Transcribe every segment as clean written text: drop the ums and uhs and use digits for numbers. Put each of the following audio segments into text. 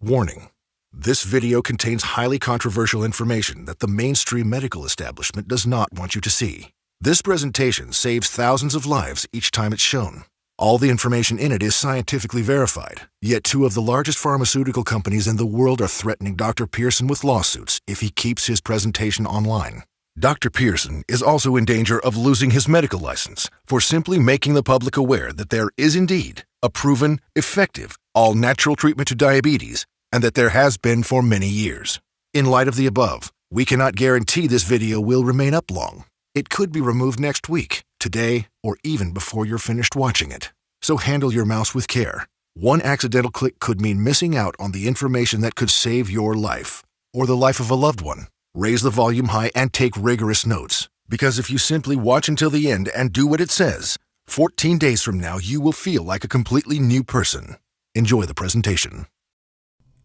Warning: this video contains highly controversial information that the mainstream medical establishment does not want you to see. This presentation saves thousands of lives each time it's shown. All the information in it is scientifically verified, yet two of the largest pharmaceutical companies in the world are threatening Dr. Pearson with lawsuits if he keeps his presentation online. Dr. Pearson is also in danger of losing his medical license for simply making the public aware that there is indeed a proven, effective, all-natural treatment to diabetes, and that there has been for many years. In light of the above, we cannot guarantee this video will remain up long. It could be removed next week, today, or even before you're finished watching it. So handle your mouse with care. One accidental click could mean missing out on the information that could save your life, or the life of a loved one. Raise the volume high and take rigorous notes, because if you simply watch until the end and do what it says, 14 days from now you will feel like a completely new person. Enjoy the presentation.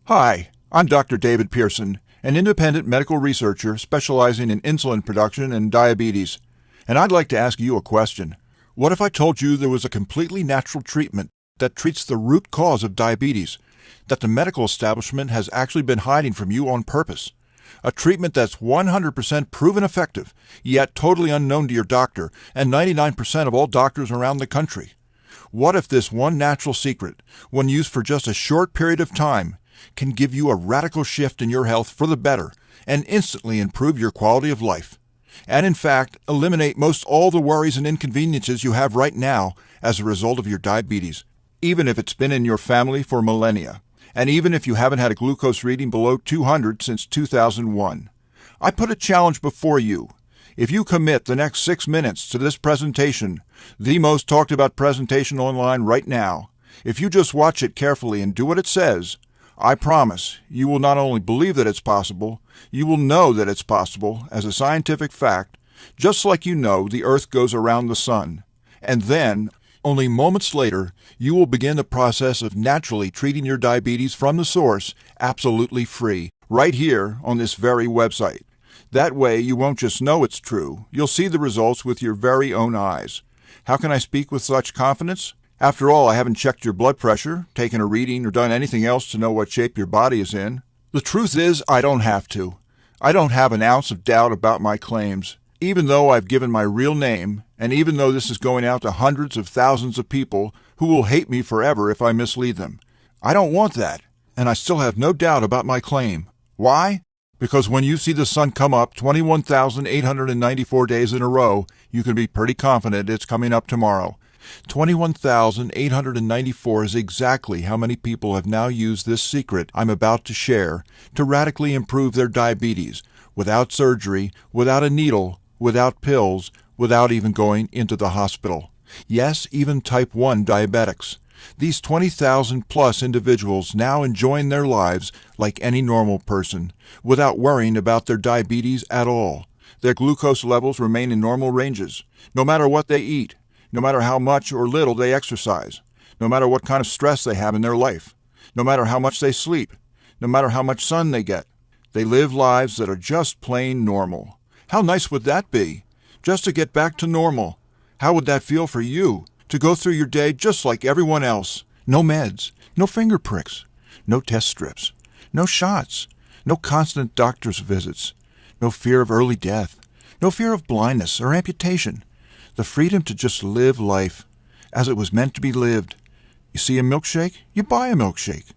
Hi, I'm Dr. David Pearson, an independent medical researcher specializing in insulin production and diabetes. And I'd like to ask you a question. What if I told you there was a completely natural treatment that treats the root cause of diabetes, that the medical establishment has actually been hiding from you on purpose? A treatment that's 100% proven effective, yet totally unknown to your doctor and 99% of all doctors around the country. What if this one natural secret, when used for just a short period of time, can give you a radical shift in your health for the better and instantly improve your quality of life? And in fact, eliminate most all the worries and inconveniences you have right now as a result of your diabetes, even if it's been in your family for millennia. And even if you haven't had a glucose reading below 200 since 2001. I put a challenge before you. If you commit the next 6 minutes to this presentation, the most talked about presentation online right now, if you just watch it carefully and do what it says, I promise you will not only believe that it's possible, you will know that it's possible as a scientific fact, just like you know the Earth goes around the sun. And then, only moments later, you will begin the process of naturally treating your diabetes from the source, absolutely free, right here on this very website. That way, you won't just know it's true, you'll see the results with your very own eyes. How can I speak with such confidence? After all, I haven't checked your blood pressure, taken a reading, or done anything else to know what shape your body is in. The truth is, I don't have to. I don't have an ounce of doubt about my claims. Even though I've given my real name, and even though this is going out to hundreds of thousands of people who will hate me forever if I mislead them. I don't want that, and I still have no doubt about my claim. Why? Because when you see the sun come up 21,894 days in a row, you can be pretty confident it's coming up tomorrow. 21,894 is exactly how many people have now used this secret I'm about to share to radically improve their diabetes, without surgery, without a needle, without pills, without even going into the hospital. Yes, even type 1 diabetics. These 20,000 plus individuals now enjoying their lives like any normal person, without worrying about their diabetes at all. Their glucose levels remain in normal ranges, no matter what they eat, no matter how much or little they exercise, no matter what kind of stress they have in their life, no matter how much they sleep, no matter how much sun they get. They live lives that are just plain normal. How nice would that be? Just to get back to normal. How would that feel for you? To go through your day just like everyone else. No meds, no finger pricks, no test strips, no shots, no constant doctor's visits, no fear of early death, no fear of blindness or amputation. The freedom to just live life as it was meant to be lived. You see a milkshake? You buy a milkshake.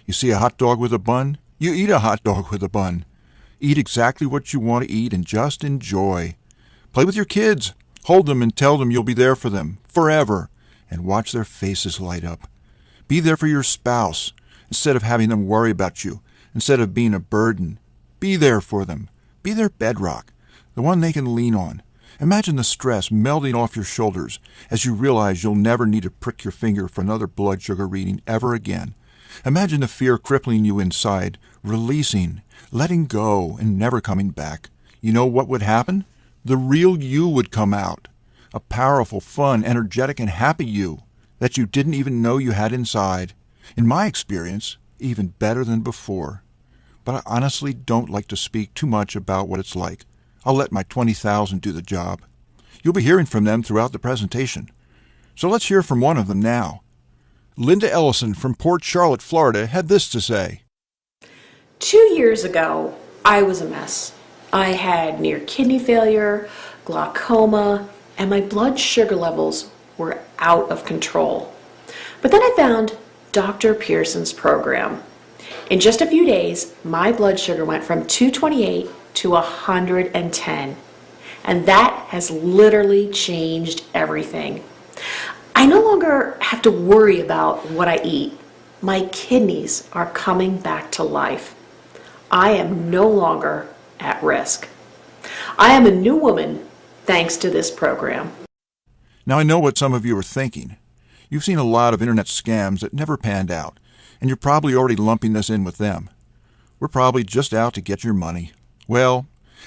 You see a hot dog with a bun? You eat a hot dog with a bun. Eat exactly what you want to eat and just enjoy. Play with your kids. Hold them and tell them you'll be there for them forever, and watch their faces light up. Be there for your spouse instead of having them worry about you, instead of being a burden. Be there for them. Be their bedrock, the one they can lean on. Imagine the stress melting off your shoulders as you realize you'll never need to prick your finger for another blood sugar reading ever again. Imagine the fear crippling you inside, releasing, letting go, and never coming back. You know what would happen? The real you would come out. A powerful, fun, energetic, and happy you that you didn't even know you had inside. In my experience, even better than before. But I honestly don't like to speak too much about what it's like. I'll let my 20,000 do the job. You'll be hearing from them throughout the presentation. So let's hear from one of them now. Linda Ellison from Port Charlotte, Florida, had this to say. 2 years ago, I was a mess. I had near kidney failure, glaucoma, and my blood sugar levels were out of control. But then I found Dr. Pearson's program. In just a few days, my blood sugar went from 228 to 110. And that has literally changed everything. I no longer have to worry about what I eat. My kidneys are coming back to life. I am no longer at risk. I am a new woman thanks to this program. Now I know what some of you are thinking. You've seen a lot of internet scams that never panned out, and you're probably already lumping this in with them. We're probably just out to get your money. Well,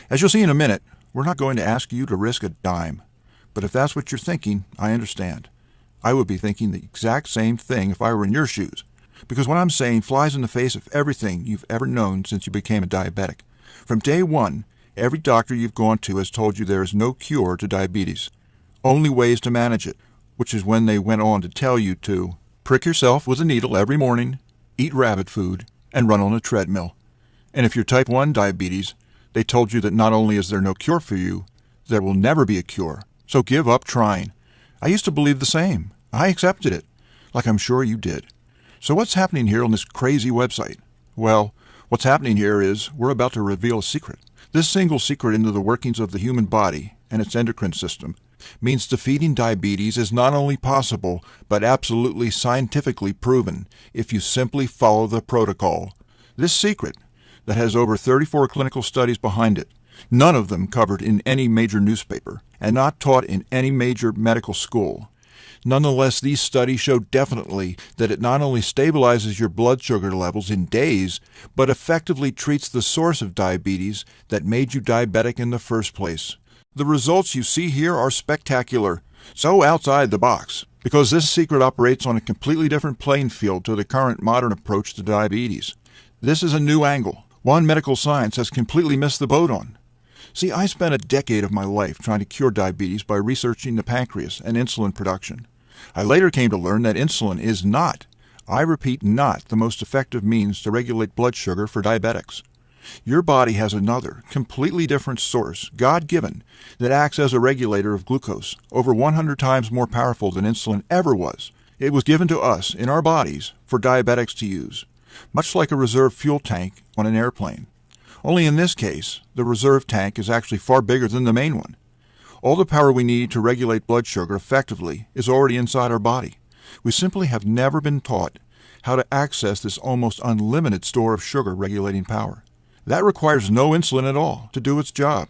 as you'll see in a minute, we're not going to ask you to risk a dime. But if that's what you're thinking, I understand. I would be thinking the exact same thing if I were in your shoes, because what I'm saying flies in the face of everything you've ever known since you became a diabetic. From day one, every doctor you've gone to has told you there is no cure to diabetes, only ways to manage it, which is when they went on to tell you to prick yourself with a needle every morning, eat rabbit food, and run on a treadmill. And if you're type 1 diabetes, they told you that not only is there no cure for you, there will never be a cure, so give up trying. I used to believe the same. I accepted it, like I'm sure you did. So what's happening here on this crazy website? Well, what's happening here is we're about to reveal a secret. This single secret into the workings of the human body and its endocrine system means defeating diabetes is not only possible, but absolutely scientifically proven if you simply follow the protocol. This secret, that has over 34 clinical studies behind it, none of them covered in any major newspaper, and not taught in any major medical school. Nonetheless, these studies show definitely that it not only stabilizes your blood sugar levels in days, but effectively treats the source of diabetes that made you diabetic in the first place. The results you see here are spectacular, so outside the box, because this secret operates on a completely different playing field to the current modern approach to diabetes. This is a new angle, one medical science has completely missed the boat on. See, I spent a decade of my life trying to cure diabetes by researching the pancreas and insulin production. I later came to learn that insulin is not, I repeat not, the most effective means to regulate blood sugar for diabetics. Your body has another, completely different source, God-given, that acts as a regulator of glucose, over 100 times more powerful than insulin ever was. It was given to us, in our bodies, for diabetics to use, much like a reserve fuel tank on an airplane. Only in this case, the reserve tank is actually far bigger than the main one. All the power we need to regulate blood sugar effectively is already inside our body. We simply have never been taught how to access this almost unlimited store of sugar regulating power. That requires no insulin at all to do its job.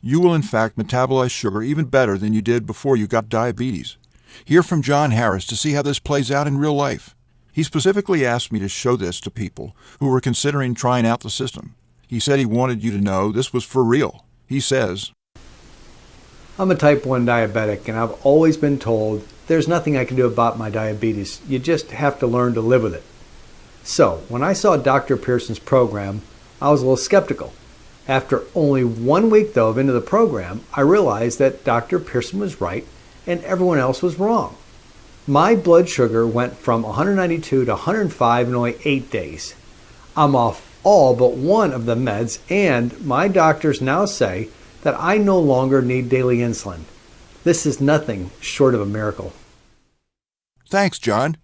You will in fact metabolize sugar even better than you did before you got diabetes. Hear from John Harris to see how this plays out in real life. He specifically asked me to show this to people who were considering trying out the system. He said he wanted you to know this was for real. He says, I'm a type 1 diabetic, and I've always been told there's nothing I can do about my diabetes. You just have to learn to live with it. So, when I saw Dr. Pearson's program, I was a little skeptical. After only 1 week, though, into the program, I realized that Dr. Pearson was right and everyone else was wrong. My blood sugar went from 192 to 105 in only 8 days. I'm off all but one of the meds, and my doctors now say that I no longer need daily insulin. This is nothing short of a miracle. Thanks, John.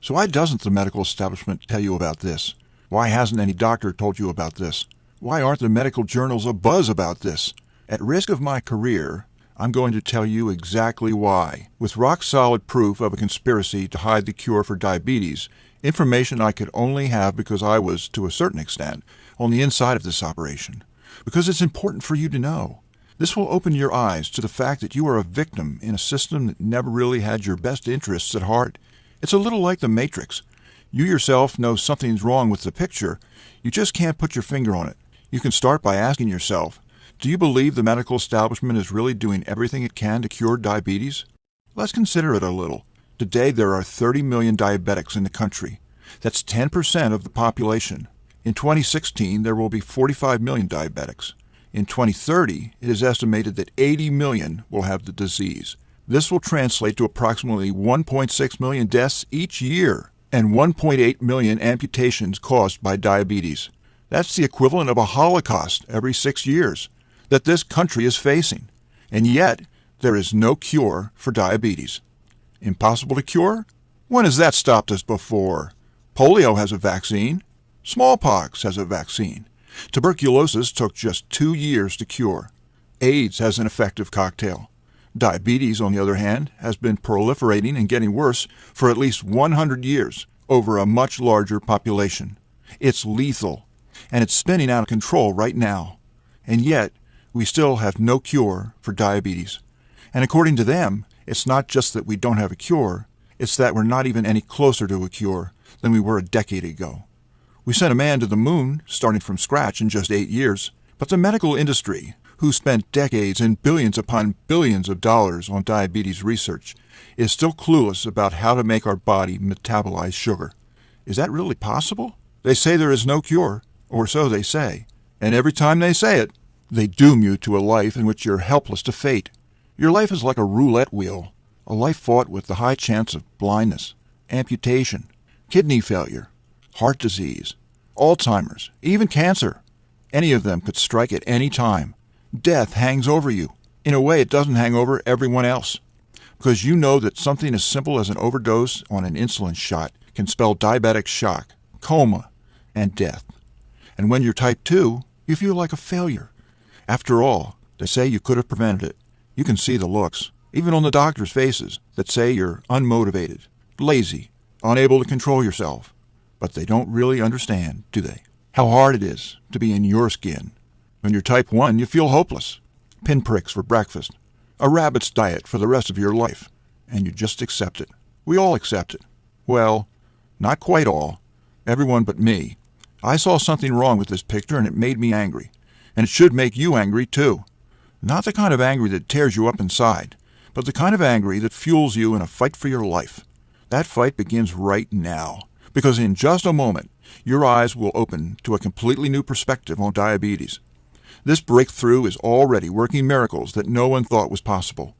So why doesn't the medical establishment tell you about this? Why hasn't any doctor told you about this? Why aren't the medical journals abuzz about this? At risk of my career, I'm going to tell you exactly why. With rock-solid proof of a conspiracy to hide the cure for diabetes, information I could only have because I was, to a certain extent, on the inside of this operation. Because it's important for you to know. This will open your eyes to the fact that you are a victim in a system that never really had your best interests at heart. It's a little like the Matrix. You yourself know something's wrong with the picture. You just can't put your finger on it. You can start by asking yourself, do you believe the medical establishment is really doing everything it can to cure diabetes? Let's consider it a little. Today there are 30 million diabetics in the country. That's 10% of the population. In 2016, there will be 45 million diabetics. In 2030, it is estimated that 80 million will have the disease. This will translate to approximately 1.6 million deaths each year and 1.8 million amputations caused by diabetes. That's the equivalent of a Holocaust every 6 years that this country is facing. And yet, there is no cure for diabetes. Impossible to cure? When has that stopped us before? Polio has a vaccine. Smallpox has a vaccine. Tuberculosis took just 2 years to cure. AIDS has an effective cocktail. Diabetes, on the other hand, has been proliferating and getting worse for at least 100 years over a much larger population. It's lethal, and it's spinning out of control right now. And yet, we still have no cure for diabetes. And according to them, it's not just that we don't have a cure, it's that we're not even any closer to a cure than we were a decade ago. We sent a man to the moon, starting from scratch in just 8 years, but the medical industry, who spent decades and billions upon billions of dollars on diabetes research, is still clueless about how to make our body metabolize sugar. Is that really possible? They say there is no cure, or so they say, and every time they say it, they doom you to a life in which you're helpless to fate. Your life is like a roulette wheel, a life fought with the high chance of blindness, amputation, kidney failure, heart disease, Alzheimer's, even cancer. Any of them could strike at any time. Death hangs over you. In a way, it doesn't hang over everyone else, because you know that something as simple as an overdose on an insulin shot can spell diabetic shock, coma, and death. And when you're type 2, you feel like a failure. After all, they say you could have prevented it. You can see the looks, even on the doctors' faces, that say you're unmotivated, lazy, unable to control yourself. But they don't really understand, do they? How hard it is to be in your skin. When you're type 1, you feel hopeless. Pinpricks for breakfast. A rabbit's diet for the rest of your life. And you just accept it. We all accept it. Well, not quite all. Everyone but me. I saw something wrong with this picture and it made me angry. And it should make you angry too. Not the kind of angry that tears you up inside, but the kind of angry that fuels you in a fight for your life. That fight begins right now, because in just a moment, your eyes will open to a completely new perspective on diabetes. This breakthrough is already working miracles that no one thought was possible.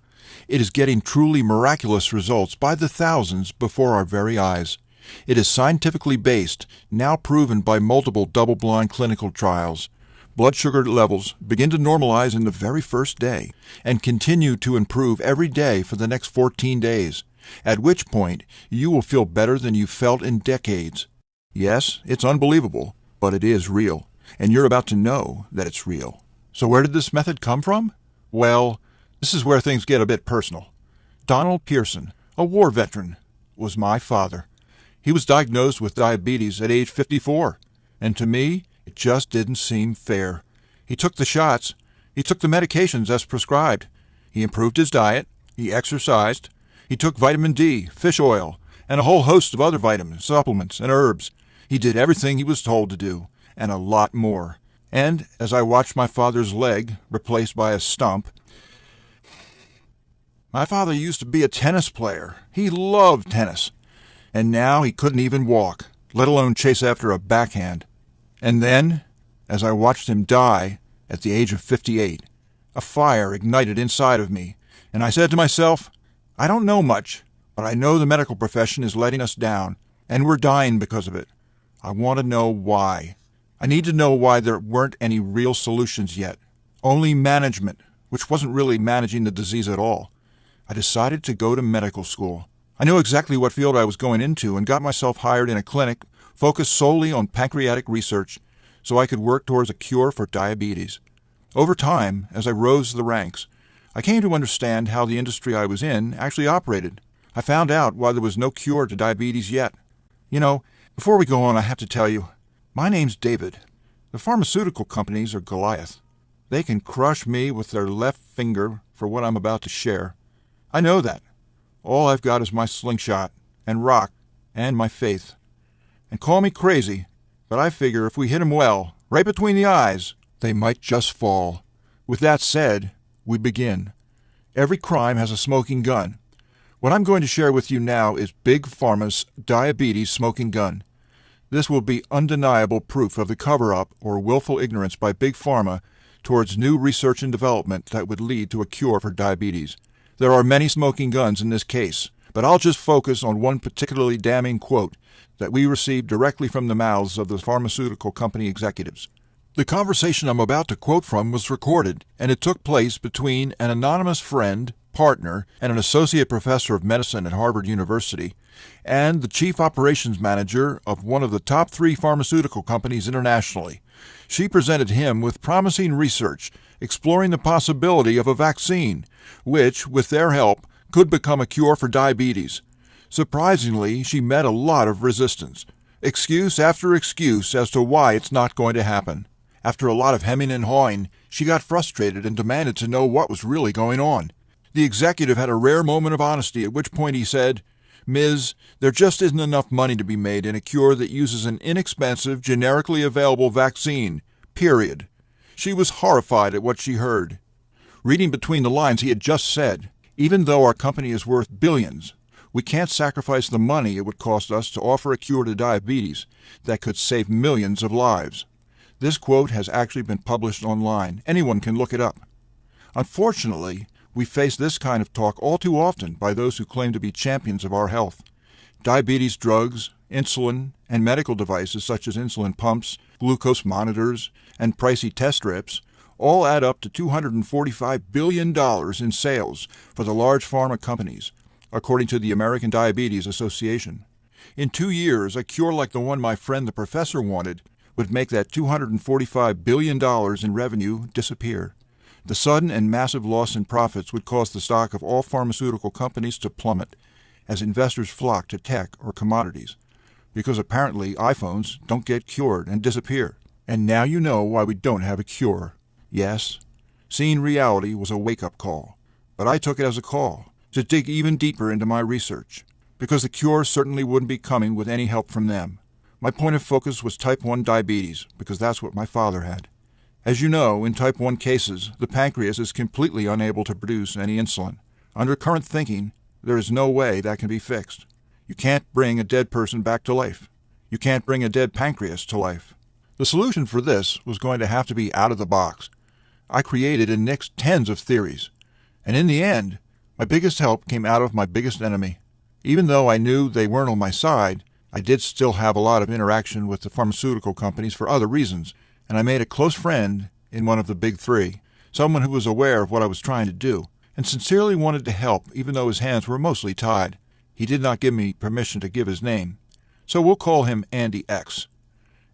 It is getting truly miraculous results by the thousands before our very eyes. It is scientifically based, now proven by multiple double-blind clinical trials. Blood sugar levels begin to normalize in the very first day and continue to improve every day for the next 14 days, at which point you will feel better than you felt in decades. Yes, it's unbelievable, but it is real, and you're about to know that it's real. So where did this method come from? Well, this is where things get a bit personal. Donald Pearson, a war veteran, was my father. He was diagnosed with diabetes at age 54, and to me, it just didn't seem fair. He took the shots. He took the medications as prescribed. He improved his diet. He exercised. He took vitamin D, fish oil, and a whole host of other vitamins, supplements, and herbs. He did everything he was told to do, and a lot more. And as I watched my father's leg replaced by a stump, my father used to be a tennis player. He loved tennis. And now he couldn't even walk, let alone chase after a backhand. And then, as I watched him die at the age of 58, a fire ignited inside of me, and I said to myself, I don't know much, but I know the medical profession is letting us down, and we're dying because of it. I want to know why. I need to know why there weren't any real solutions yet. Only management, which wasn't really managing the disease at all. I decided to go to medical school. I knew exactly what field I was going into and got myself hired in a clinic focused solely on pancreatic research so I could work towards a cure for diabetes. Over time, as I rose the ranks, I came to understand how the industry I was in actually operated. I found out why there was no cure to diabetes yet. You know, before we go on, I have to tell you, my name's David. The pharmaceutical companies are Goliath. They can crush me with their left finger for what I'm about to share. I know that. All I've got is my slingshot, and rock, and my faith. And call me crazy, but I figure if we hit 'em well, right between the eyes, they might just fall. With that said, we begin. Every crime has a smoking gun. What I'm going to share with you now is Big Pharma's diabetes smoking gun. This will be undeniable proof of the cover-up or willful ignorance by Big Pharma towards new research and development that would lead to a cure for diabetes. There are many smoking guns in this case, but I'll just focus on one particularly damning quote that we received directly from the mouths of the pharmaceutical company executives. The conversation I'm about to quote from was recorded, and it took place between an anonymous friend, partner, and an associate professor of medicine at Harvard University, and the chief operations manager of one of the top 3 pharmaceutical companies internationally. She presented him with promising research exploring the possibility of a vaccine, which, with their help, could become a cure for diabetes. Surprisingly, she met a lot of resistance, excuse after excuse as to why it's not going to happen. After a lot of hemming and hawing, she got frustrated and demanded to know what was really going on. The executive had a rare moment of honesty, at which point he said, "Ms., there just isn't enough money to be made in a cure that uses an inexpensive, generically available vaccine, period." She was horrified at what she heard. Reading between the lines, he had just said, "Even though our company is worth billions, we can't sacrifice the money it would cost us to offer a cure to diabetes that could save millions of lives." This quote has actually been published online. Anyone can look it up. Unfortunately, we face this kind of talk all too often by those who claim to be champions of our health. Diabetes drugs, insulin, and medical devices such as insulin pumps, glucose monitors, and pricey test strips all add up to $245 billion in sales for the large pharma companies, according to the American Diabetes Association. In 2 years, a cure like the one my friend the professor wanted would make that $245 billion in revenue disappear. The sudden and massive loss in profits would cause the stock of all pharmaceutical companies to plummet as investors flock to tech or commodities, because apparently iPhones don't get cured and disappear. And now you know why we don't have a cure. Yes, seeing reality was a wake-up call, but I took it as a call to dig even deeper into my research, because the cure certainly wouldn't be coming with any help from them. My point of focus was type 1 diabetes, because that's what my father had. As you know, in type 1 cases, the pancreas is completely unable to produce any insulin. Under current thinking, there is no way that can be fixed. You can't bring a dead person back to life. You can't bring a dead pancreas to life. The solution for this was going to have to be out of the box. I created and nixed tens of theories, and in the end, my biggest help came out of my biggest enemy. Even though I knew they weren't on my side, I did still have a lot of interaction with the pharmaceutical companies for other reasons, and I made a close friend in one of the big 3, someone who was aware of what I was trying to do, and sincerely wanted to help even though his hands were mostly tied. He did not give me permission to give his name, so we'll call him Andy X.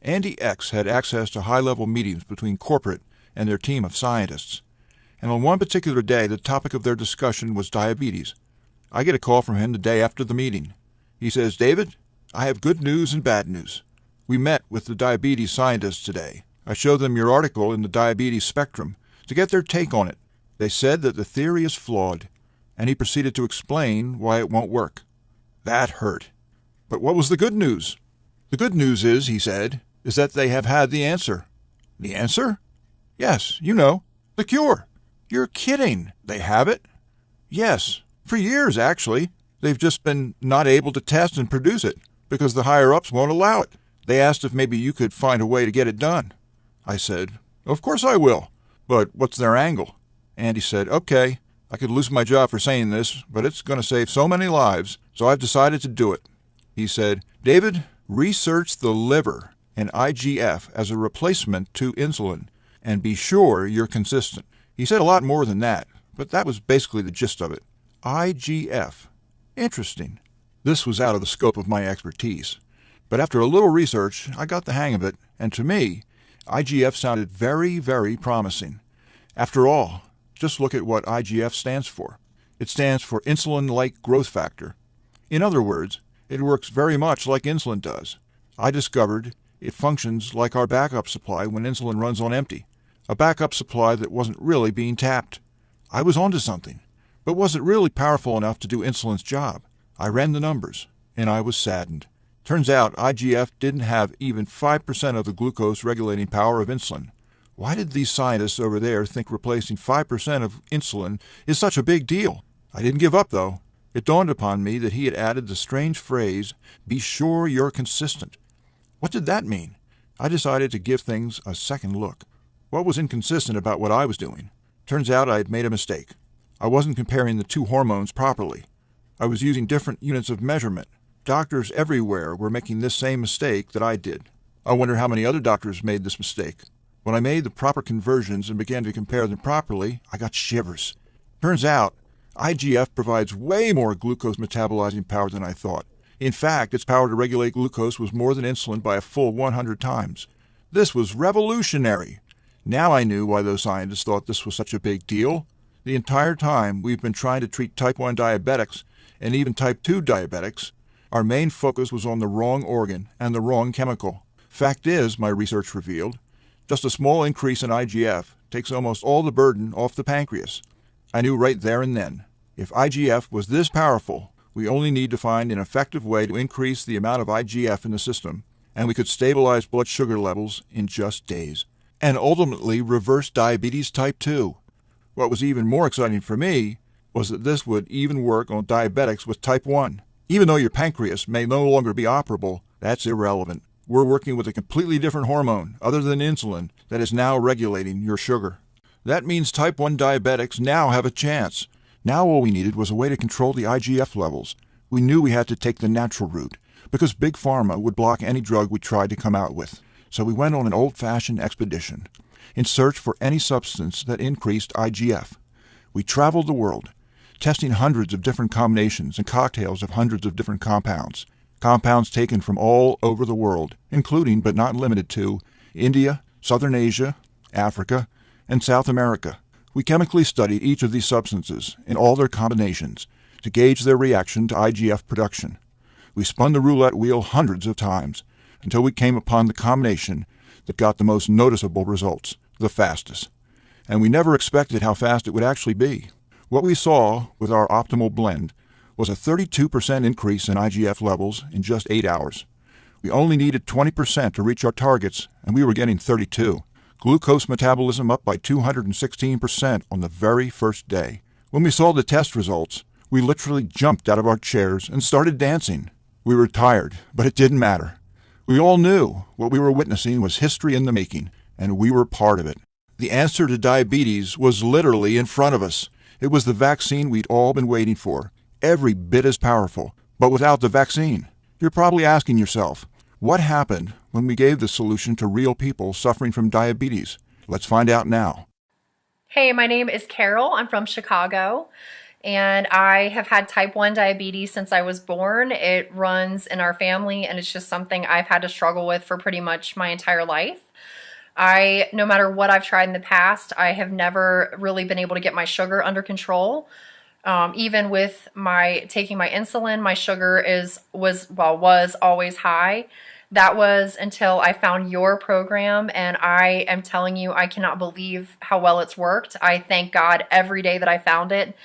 Andy X had access to high-level meetings between corporate and their team of scientists, and on one particular day the topic of their discussion was diabetes. I get a call from him the day after the meeting. He says, "David, I have good news and bad news. We met with the diabetes scientists today. I showed them your article in the Diabetes Spectrum to get their take on it. They said that the theory is flawed," and he proceeded to explain why it won't work. That hurt. But what was the good news? "The good news is," he said, "is that they have had the answer." "The answer?" "Yes, you know, the cure." "You're kidding. They have it?" "Yes, for years, actually. They've just been not able to test and produce it because the higher-ups won't allow it. They asked if maybe you could find a way to get it done." I said, "Of course I will. But what's their angle?" Andy said, "Okay, I could lose my job for saying this, but it's going to save so many lives, so I've decided to do it." He said, "David, research the liver and IGF as a replacement to insulin, and be sure you're consistent." He said a lot more than that, but that was basically the gist of it. IGF. Interesting. This was out of the scope of my expertise. But after a little research, I got the hang of it, and to me, IGF sounded very, very promising. After all, just look at what IGF stands for. It stands for insulin-like growth factor. In other words, it works very much like insulin does. I discovered it functions like our backup supply when insulin runs on empty, a backup supply that wasn't really being tapped. I was onto something, but was it really powerful enough to do insulin's job? I ran the numbers, and I was saddened. Turns out IGF didn't have even 5% of the glucose regulating power of insulin. Why did these scientists over there think replacing 5% of insulin is such a big deal? I didn't give up, though. It dawned upon me that he had added the strange phrase, "Be sure you're consistent." What did that mean? I decided to give things a second look. What was inconsistent about what I was doing? Turns out I had made a mistake. I wasn't comparing the 2 hormones properly. I was using different units of measurement. Doctors everywhere were making this same mistake that I did. I wonder how many other doctors made this mistake. When I made the proper conversions and began to compare them properly, I got shivers. Turns out, IGF provides way more glucose metabolizing power than I thought. In fact, its power to regulate glucose was more than insulin by a full 100 times. This was revolutionary. Now I knew why those scientists thought this was such a big deal. The entire time we've been trying to treat type 1 diabetics and even type 2 diabetics, our main focus was on the wrong organ and the wrong chemical. Fact is, my research revealed, just a small increase in IGF takes almost all the burden off the pancreas. I knew right there and then, if IGF was this powerful, we only need to find an effective way to increase the amount of IGF in the system, and we could stabilize blood sugar levels in just days, and ultimately reverse diabetes type 2. What was even more exciting for me was that this would even work on diabetics with type 1. Even though your pancreas may no longer be operable, that's irrelevant. We're working with a completely different hormone, other than insulin, that is now regulating your sugar. That means type 1 diabetics now have a chance. Now all we needed was a way to control the IGF levels. We knew we had to take the natural route, because Big Pharma would block any drug we tried to come out with. So we went on an old-fashioned expedition, in search for any substance that increased IGF. We traveled the world, testing hundreds of different combinations and cocktails of hundreds of different compounds. Compounds taken from all over the world, including but not limited to India, Southern Asia, Africa, and South America. We chemically studied each of these substances in all their combinations to gauge their reaction to IGF production. We spun the roulette wheel hundreds of times until we came upon the combination that got the most noticeable results, the fastest. And we never expected how fast it would actually be. What we saw with our optimal blend was a 32% increase in IGF levels in just 8 hours. We only needed 20% to reach our targets, and we were getting 32. Glucose metabolism up by 216% on the very first day. When we saw the test results, we literally jumped out of our chairs and started dancing. We were tired, but it didn't matter. We all knew what we were witnessing was history in the making, and we were part of it. The answer to diabetes was literally in front of us. It was the vaccine we'd all been waiting for, every bit as powerful, but without the vaccine. You're probably asking yourself, what happened when we gave the solution to real people suffering from diabetes? Let's find out now. Hey, my name is Carol. I'm from Chicago, and I have had type 1 diabetes since I was born. It runs in our family, and it's just something I've had to struggle with for pretty much my entire life. No matter what I've tried in the past, I have never really been able to get my sugar under control. Even with taking my insulin, my sugar was always high. That was until I found your program, and I am telling you, I cannot believe how well it's worked. I thank God every day that I found it,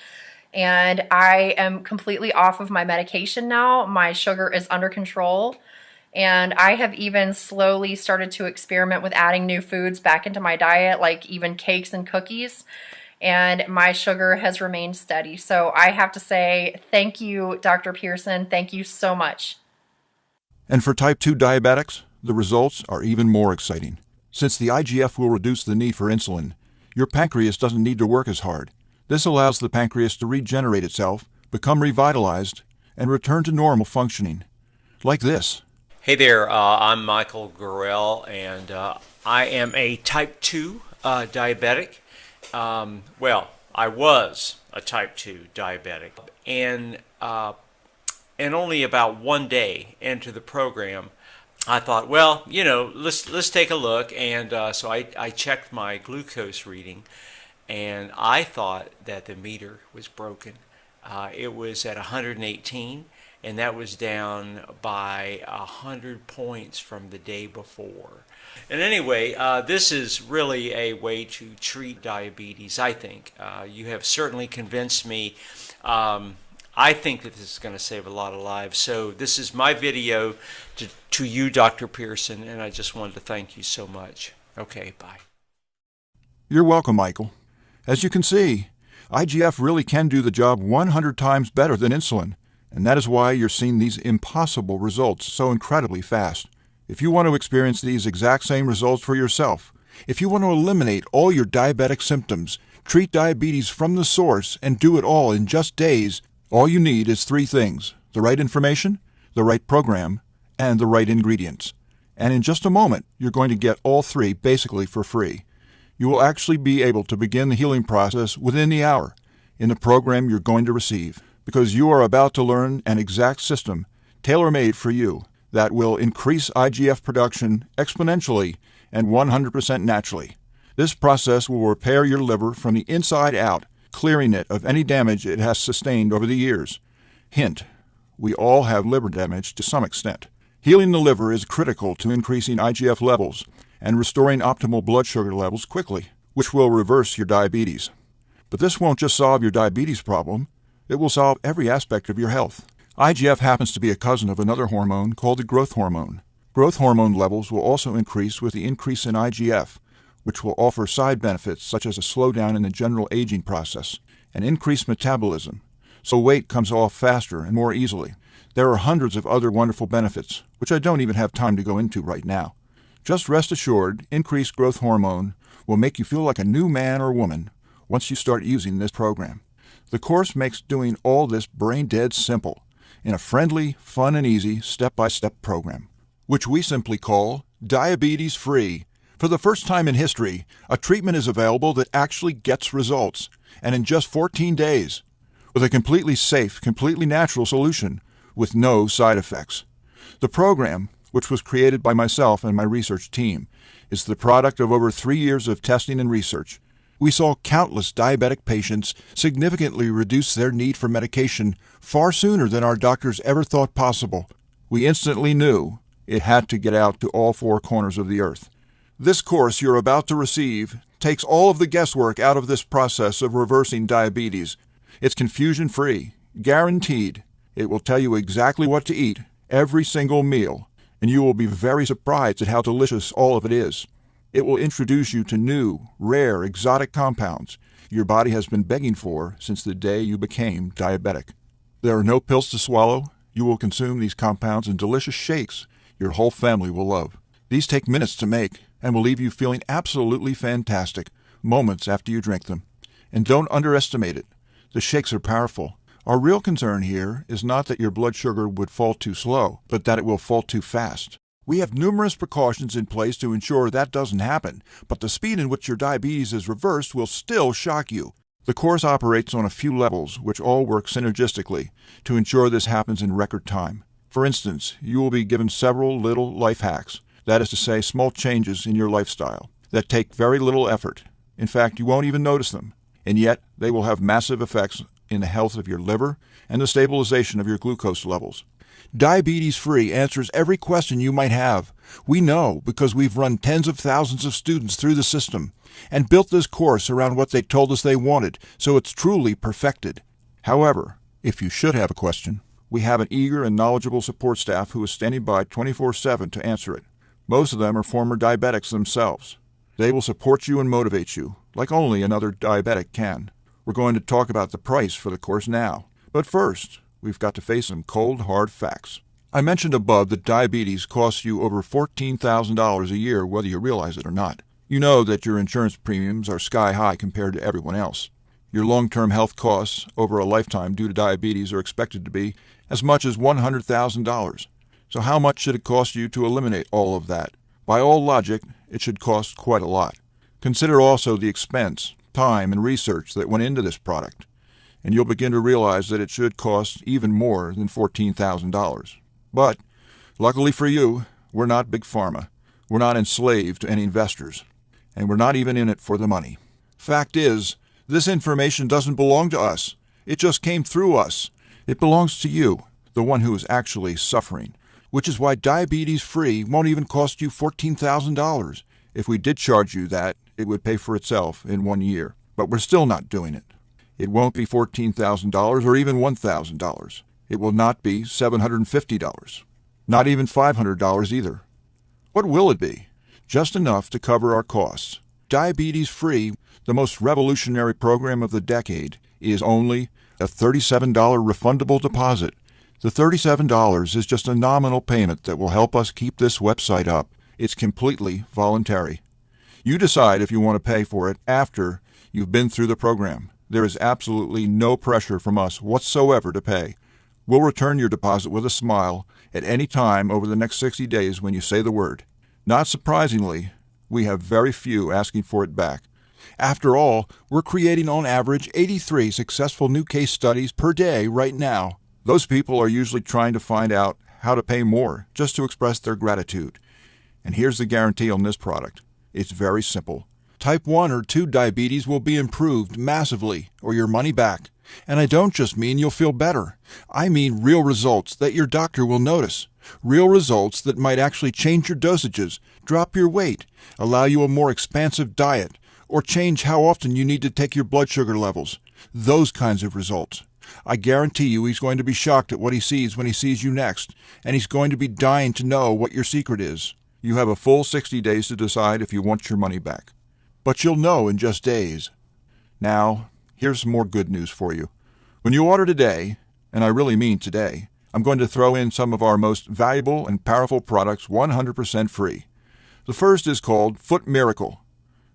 and I am completely off of my medication now. My sugar is under control, and I have even slowly started to experiment with adding new foods back into my diet, like even cakes and cookies, and my sugar has remained steady. So I have to say thank you, Dr. Pearson. Thank you so much. And for type 2 diabetics, the results are even more exciting. Since the IGF will reduce the need for insulin, your pancreas doesn't need to work as hard. This allows the pancreas to regenerate itself, become revitalized, and return to normal functioning. Like this. Hey there, I'm Michael Gurrell, and I am a type 2 diabetic. I was a type 2 diabetic, and only about 1 day into the program, I thought, let's take a look, and so I checked my glucose reading, and I thought that the meter was broken. It was at 118, and that was down by 100 points from the day before. And anyway, this is really a way to treat diabetes, I think. You have certainly convinced me. I think that this is going to save a lot of lives. So this is my video to you, Dr. Pearson, and I just wanted to thank you so much. Okay, bye. You're welcome, Michael. As you can see, IGF really can do the job 100 times better than insulin, and that is why you're seeing these impossible results so incredibly fast. If you want to experience these exact same results for yourself, if you want to eliminate all your diabetic symptoms, treat diabetes from the source, and do it all in just days, All you need is three things: the right information, the right program, and the right ingredients. And in just a moment, you're going to get all three basically for free. You will actually be able to begin the healing process within the hour in the program you're going to receive, because you are about to learn an exact system tailor-made for you that will increase IGF production exponentially and 100% naturally. This process will repair your liver from the inside out, clearing it of any damage it has sustained over the years. Hint: we all have liver damage to some extent. Healing the liver is critical to increasing IGF levels and restoring optimal blood sugar levels quickly, which will reverse your diabetes. But this won't just solve your diabetes problem, it will solve every aspect of your health. IGF happens to be a cousin of another hormone called the growth hormone. Growth hormone levels will also increase with the increase in IGF, which will offer side benefits such as a slowdown in the general aging process and increased metabolism, so weight comes off faster and more easily. There are hundreds of other wonderful benefits, which I don't even have time to go into right now. Just rest assured, increased growth hormone will make you feel like a new man or woman once you start using this program. The course makes doing all this brain-dead simple in a friendly, fun, and easy step-by-step program, which we simply call diabetes-free. For the first time in history, a treatment is available that actually gets results, and in just 14 days, with a completely safe, completely natural solution with no side effects. The program, which was created by myself and my research team, is the product of over 3 years of testing and research. We saw countless diabetic patients significantly reduce their need for medication far sooner than our doctors ever thought possible. We instantly knew it had to get out to all four corners of the earth. This course you're about to receive takes all of the guesswork out of this process of reversing diabetes. It's confusion-free, guaranteed. It will tell you exactly what to eat every single meal, and you will be very surprised at how delicious all of it is. It will introduce you to new, rare, exotic compounds your body has been begging for since the day you became diabetic. There are no pills to swallow. You will consume these compounds in delicious shakes your whole family will love. These take minutes to make and will leave you feeling absolutely fantastic moments after you drink them. And don't underestimate it. The shakes are powerful. Our real concern here is not that your blood sugar would fall too slow, but that it will fall too fast. We have numerous precautions in place to ensure that doesn't happen, but the speed in which your diabetes is reversed will still shock you. The course operates on a few levels, which all work synergistically to ensure this happens in record time. For instance, you will be given several little life hacks, that is to say, small changes in your lifestyle, that take very little effort. In fact, you won't even notice them, and yet they will have massive effects in the health of your liver and the stabilization of your glucose levels. Diabetes-free answers every question you might have. We know because we've run tens of thousands of students through the system and built this course around what they told us they wanted, so it's truly perfected. However, if you should have a question, we have an eager and knowledgeable support staff who is standing by 24/7 to answer it. Most of them are former diabetics themselves. They will support you and motivate you, like only another diabetic can. We're going to talk about the price for the course now. But first, we've got to face some cold, hard facts. I mentioned above that diabetes costs you over $14,000 a year, whether you realize it or not. You know that your insurance premiums are sky high compared to everyone else. Your long-term health costs over a lifetime due to diabetes are expected to be as much as $100,000. So how much should it cost you to eliminate all of that? By all logic, it should cost quite a lot. Consider also the expense, time, and research that went into this product, and you'll begin to realize that it should cost even more than $14,000. But, luckily for you, we're not Big Pharma. We're not enslaved to any investors, and we're not even in it for the money. Fact is, this information doesn't belong to us. It just came through us. It belongs to you, the one who is actually suffering, which is why diabetes-free won't even cost you $14,000. If we did charge you that, it would pay for itself in 1 year. But we're still not doing it. It won't be $14,000 or even $1,000. It will not be $750. Not even $500 either. What will it be? Just enough to cover our costs. Diabetes-free, the most revolutionary program of the decade, is only a $37 refundable deposit. The $37 is just a nominal payment that will help us keep this website up. It's completely voluntary. You decide if you want to pay for it after you've been through the program. There is absolutely no pressure from us whatsoever to pay. We'll return your deposit with a smile at any time over the next 60 days when you say the word. Not surprisingly, we have very few asking for it back. After all, we're creating on average 83 successful new case studies per day right now. Those people are usually trying to find out how to pay more just to express their gratitude. And here's the guarantee on this product. It's very simple. Type 1 or 2 diabetes will be improved massively or your money back. And I don't just mean you'll feel better. I mean real results that your doctor will notice. Real results that might actually change your dosages, drop your weight, allow you a more expansive diet, or change how often you need to take your blood sugar levels. Those kinds of results. I guarantee you he's going to be shocked at what he sees when he sees you next, and he's going to be dying to know what your secret is. You have a full 60 days to decide if you want your money back. But you'll know in just days. Now, here's some more good news for you. When you order today, and I really mean today, I'm going to throw in some of our most valuable and powerful products 100% free. The first is called Foot Miracle.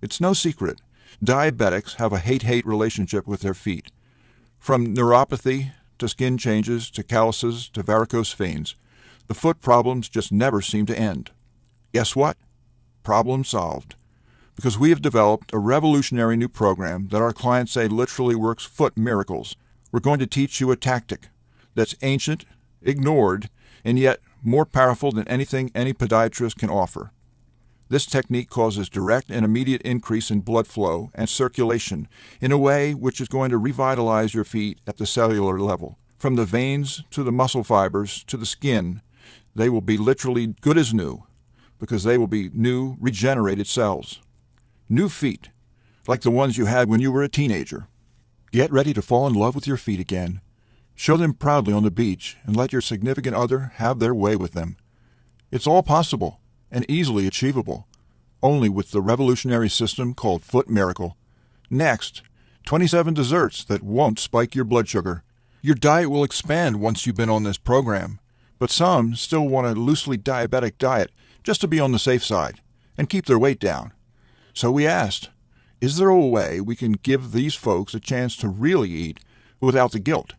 It's no secret. Diabetics have a hate-hate relationship with their feet. From neuropathy to skin changes to calluses to varicose veins, the foot problems just never seem to end. Guess what? Problem solved. Because we have developed a revolutionary new program that our clients say literally works foot miracles. We're going to teach you a tactic that's ancient, ignored, and yet more powerful than anything any podiatrist can offer. This technique causes direct and immediate increase in blood flow and circulation in a way which is going to revitalize your feet at the cellular level. From the veins to the muscle fibers to the skin, they will be literally good as new because they will be new, regenerated cells. New feet, like the ones you had when you were a teenager. Get ready to fall in love with your feet again. Show them proudly on the beach and let your significant other have their way with them. It's all possible and easily achievable, only with the revolutionary system called Foot Miracle. Next, 27 desserts that won't spike your blood sugar. Your diet will expand once you've been on this program, but some still want a loosely diabetic diet just to be on the safe side and keep their weight down. So we asked, is there a way we can give these folks a chance to really eat without the guilt?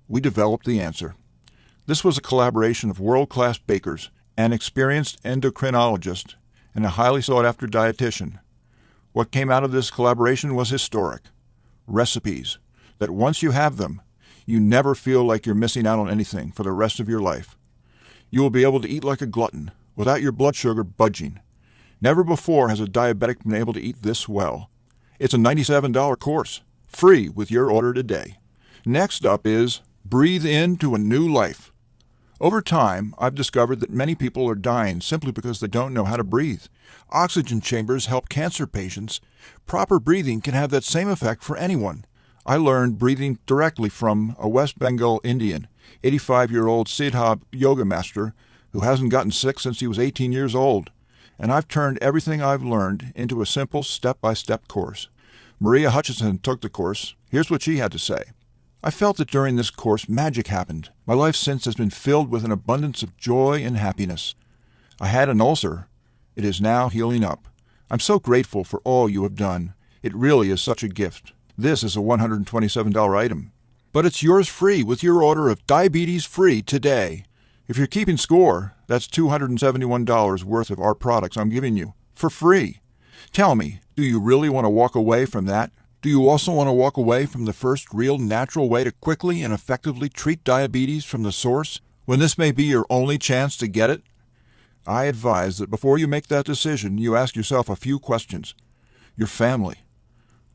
We developed the answer. This was a collaboration of world-class bakers, an experienced endocrinologist, and a highly sought-after dietitian. What came out of this collaboration was historic. Recipes that once you have them, you never feel like you're missing out on anything for the rest of your life. You will be able to eat like a glutton without your blood sugar budging. Never before has a diabetic been able to eat this well. It's a $97 course, free with your order today. Next up is Breathe Into a New Life. Over time, I've discovered that many people are dying simply because they don't know how to breathe. Oxygen chambers help cancer patients. Proper breathing can have that same effect for anyone. I learned breathing directly from a West Bengal Indian, 85-year-old Siddha yoga master who hasn't gotten sick since he was 18 years old. And I've turned everything I've learned into a simple step-by-step course. Maria Hutchinson took the course. Here's what she had to say. I felt that during this course magic happened. My life since has been filled with an abundance of joy and happiness. I had an ulcer. It is now healing up. I'm so grateful for all you have done. It really is such a gift. This is a $127 item. But it's yours free with your order of Diabetes Free today. If you're keeping score, that's $271 worth of our products I'm giving you, for free. Tell me, do you really want to walk away from that? Do you also want to walk away from the first real natural way to quickly and effectively treat diabetes from the source, when this may be your only chance to get it? I advise that before you make that decision, you ask yourself a few questions. Your family.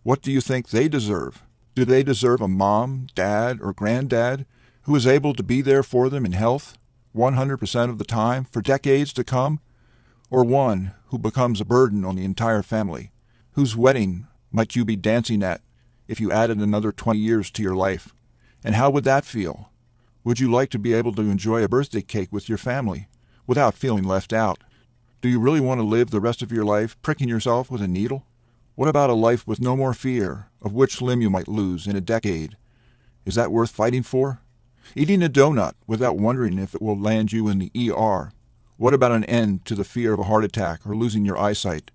What do you think they deserve? Do they deserve a mom, dad, or granddad who is able to be there for them in health 100% of the time for decades to come? Or one who becomes a burden on the entire family, whose wedding might you be dancing at if you added another 20 years to your life? And how would that feel? Would you like to be able to enjoy a birthday cake with your family without feeling left out? Do you really want to live the rest of your life pricking yourself with a needle? What about a life with no more fear of which limb you might lose in a decade? Is that worth fighting for? Eating a donut without wondering if it will land you in the ER. What about an end to the fear of a heart attack or losing your eyesight,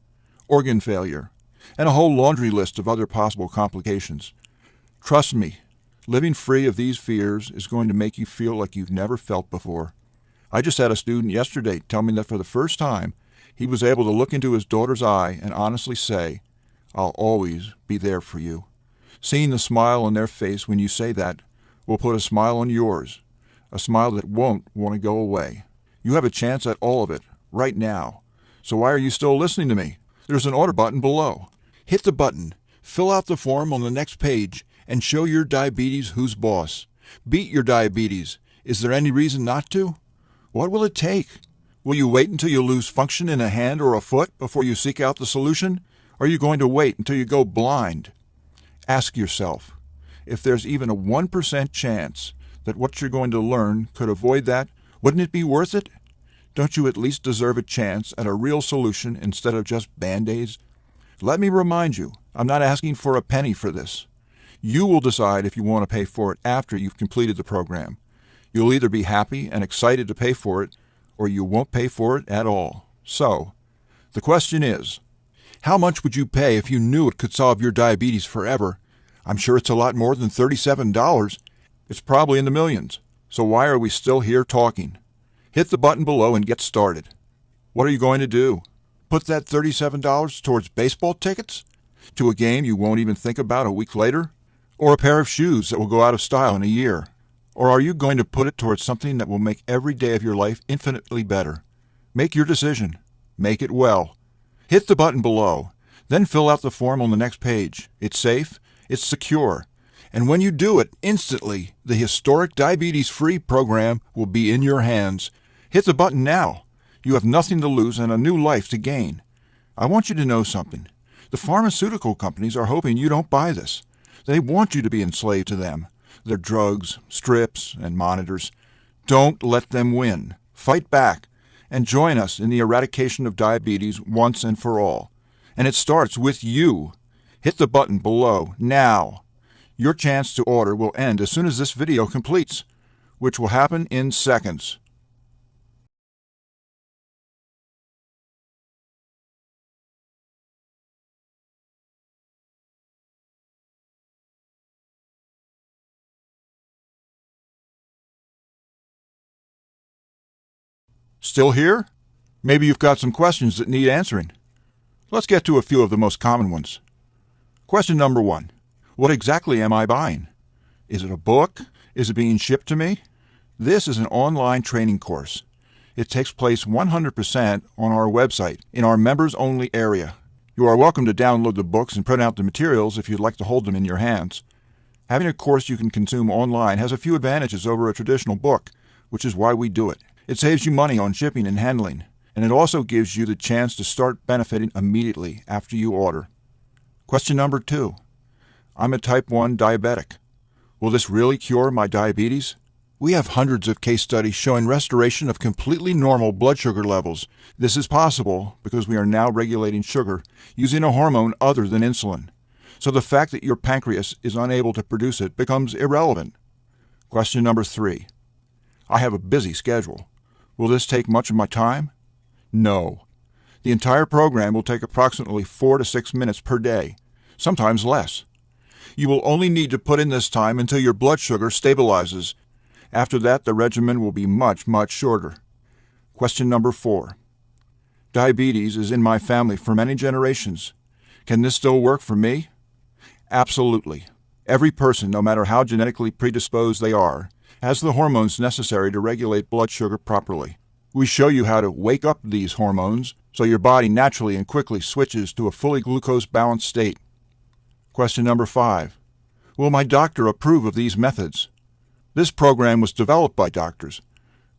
organ failure, and a whole laundry list of other possible complications? Trust me, living free of these fears is going to make you feel like you've never felt before. I just had a student yesterday tell me that for the first time, he was able to look into his daughter's eye and honestly say, "I'll always be there for you." Seeing the smile on their face when you say that will put a smile on yours, a smile that won't want to go away. You have a chance at all of it, right now. So why are you still listening to me? There's an order button below. Hit the button, fill out the form on the next page, and show your diabetes who's boss. Beat your diabetes. Is there any reason not to? What will it take? Will you wait until you lose function in a hand or a foot before you seek out the solution? Or are you going to wait until you go blind? Ask yourself, if there's even a 1% chance that what you're going to learn could avoid that, wouldn't it be worth it? Don't you at least deserve a chance at a real solution instead of just Band-Aids? Let me remind you, I'm not asking for a penny for this. You will decide if you want to pay for it after you've completed the program. You'll either be happy and excited to pay for it, or you won't pay for it at all. So, the question is, how much would you pay if you knew it could solve your diabetes forever? I'm sure it's a lot more than $37. It's probably in the millions. So why are we still here talking? Hit the button below and get started. What are you going to do? Put that $37 towards baseball tickets? To a game you won't even think about a week later? Or a pair of shoes that will go out of style in a year? Or are you going to put it towards something that will make every day of your life infinitely better? Make your decision. Make it well. Hit the button below. Then fill out the form on the next page. It's safe. It's secure. And when you do it, instantly, the historic diabetes-free program will be in your hands. Hit the button now. You have nothing to lose and a new life to gain. I want you to know something. The pharmaceutical companies are hoping you don't buy this. They want you to be enslaved to them. Their drugs, strips, and monitors. Don't let them win. Fight back and join us in the eradication of diabetes once and for all. And it starts with you. Hit the button below now. Your chance to order will end as soon as this video completes, which will happen in seconds. Still here? Maybe you've got some questions that need answering. Let's get to a few of the most common ones. Question number 1. What exactly am I buying? Is it a book? Is it being shipped to me? This is an online training course. It takes place 100% on our website, in our members-only area. You are welcome to download the books and print out the materials if you'd like to hold them in your hands. Having a course you can consume online has a few advantages over a traditional book, which is why we do it. It saves you money on shipping and handling, and it also gives you the chance to start benefiting immediately after you order. Question number 2. I'm a type 1 diabetic. Will this really cure my diabetes? We have hundreds of case studies showing restoration of completely normal blood sugar levels. This is possible because we are now regulating sugar using a hormone other than insulin. So the fact that your pancreas is unable to produce it becomes irrelevant. Question number 3. I have a busy schedule. Will this take much of my time? No. The entire program will take approximately 4 to 6 minutes per day, sometimes less. You will only need to put in this time until your blood sugar stabilizes. After that, the regimen will be much, much shorter. Question number 4. Diabetes is in my family for many generations. Can this still work for me? Absolutely. Every person, no matter how genetically predisposed they are, has the hormones necessary to regulate blood sugar properly. We show you how to wake up these hormones so your body naturally and quickly switches to a fully glucose-balanced state. Question number 5. Will my doctor approve of these methods? This program was developed by doctors.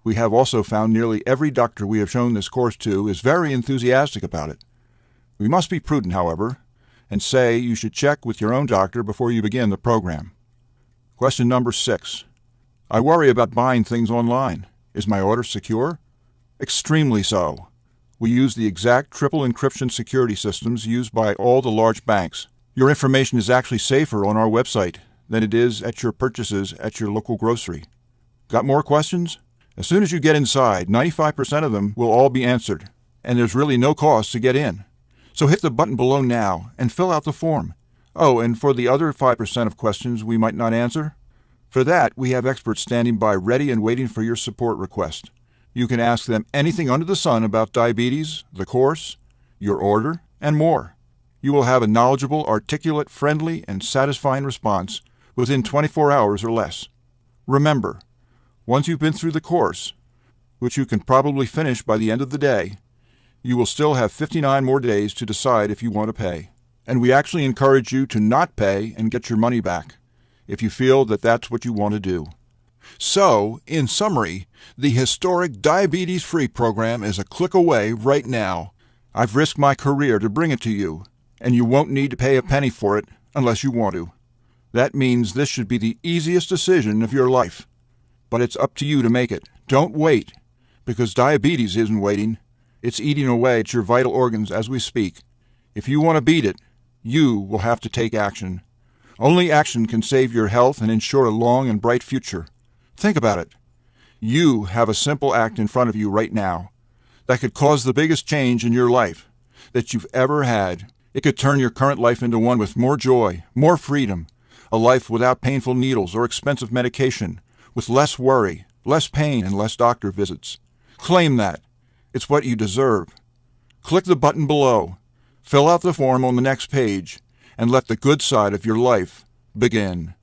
We have also found nearly every doctor we have shown this course to is very enthusiastic about it. We must be prudent, however, and say you should check with your own doctor before you begin the program. Question number 6. I worry about buying things online. Is my order secure? Extremely so. We use the exact triple encryption security systems used by all the large banks. Your information is actually safer on our website than it is at your purchases at your local grocery. Got more questions? As soon as you get inside, 95% of them will all be answered, and there's really no cost to get in. So hit the button below now and fill out the form. Oh, and for the other 5% of questions we might not answer? For that, we have experts standing by ready and waiting for your support request. You can ask them anything under the sun about diabetes, the course, your order, and more. You will have a knowledgeable, articulate, friendly, and satisfying response within 24 hours or less. Remember, once you've been through the course, which you can probably finish by the end of the day, you will still have 59 more days to decide if you want to pay. And we actually encourage you to not pay and get your money back, if you feel that that's what you want to do. So, in summary, the historic Diabetes Free program is a click away right now. I've risked my career to bring it to you, and you won't need to pay a penny for it unless you want to. That means this should be the easiest decision of your life. But it's up to you to make it. Don't wait, because diabetes isn't waiting. It's eating away at your vital organs as we speak. If you want to beat it, you will have to take action. Only action can save your health and ensure a long and bright future. Think about it. You have a simple act in front of you right now that could cause the biggest change in your life that you've ever had. It could turn your current life into one with more joy, more freedom, a life without painful needles or expensive medication, with less worry, less pain, and less doctor visits. Claim that. It's what you deserve. Click the button below, fill out the form on the next page, and let the good side of your life begin.